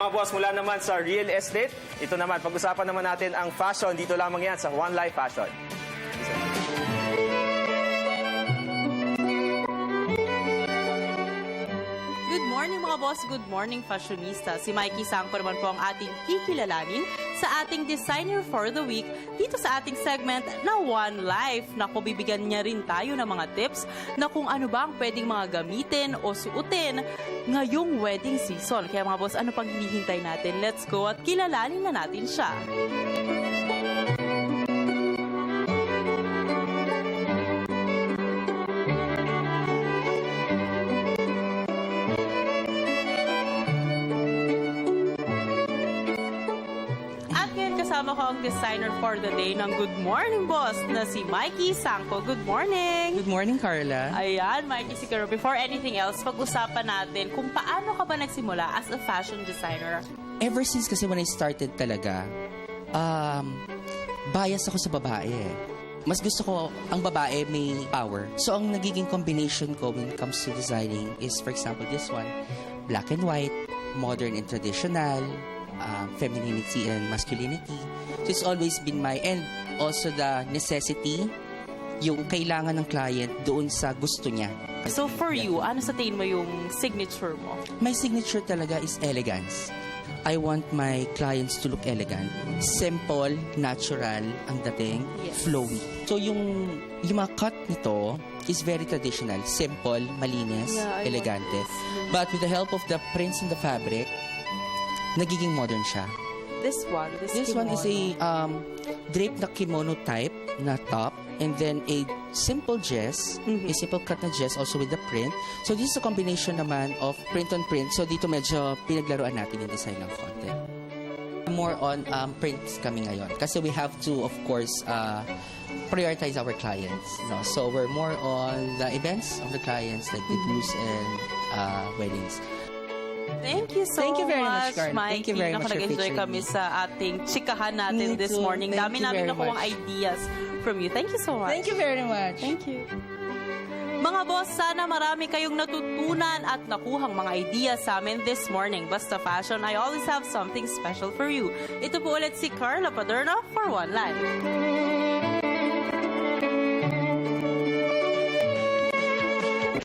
Mga boss, mula naman sa real estate, ito naman, pag-usapan naman natin ang fashion. Dito lamang yan sa One Life Fashion. Good morning mga boss, good morning fashionista. Si Mikey Sangco naman po ang ating kikilalanin sa ating Designer for the Week dito sa ating segment na One Life. Naku, bibigyan niya rin tayo ng mga tips na kung ano ba ang pwedeng mga gamitin o suotin ngayong wedding season. Kaya mga boss, ano pang hinihintay natin? Let's go at kilalanin na natin siya. Kasama ko ang designer for the day ng Good Morning Boss na si Mikey Sangco. Good morning! Good morning, Carla. Ayan, Mikey, siguro before anything else, pag-usapan natin kung paano ka ba nagsimula as a fashion designer? Ever since kasi when I started talaga, bias ako sa babae. Mas gusto ko ang babae may power. So ang nagiging combination ko when it comes to designing is, for example, this one, black and white, modern and traditional, femininity and masculinity. So it's always been and also the necessity, yung kailangan ng client doon sa gusto niya. So for you, ano sa tingin mo yung signature mo? My signature talaga is elegance. I want my clients to look elegant. Simple, natural ang dating, Yes. flowy. So yung mga cut nito is very traditional, simple, malinis, Yeah, I elegante. want this. But with the help of the prints in the fabric, nagiging modern siya. This This one is a draped na kimono type na top, and then a simple dress, a simple cut na dress also with the print. So this is a combination naman of print on print. So dito medyo pinaglaruan natin yung design ng konti. More on prints kami ngayon. Kasi we have to, of course, prioritize our clients. No? So we're more on the events of the clients, like the cruise and weddings. Thank you so Thank you very much, much, Carl. Mikey. Thank you very much for Naka-enjoy featuring kami me. sa ating chikahan natin Me this too. morning. Thank Dami you namin very nakuha much. ideas from you. Thank you so much. Thank you very much. Thank you. Mga boss, sana marami kayong natutunan at nakuhang mga ideas sa amin this morning. Basta Fashion, I always have something special for you. Ito po ulit si Carla Paderno for One Life.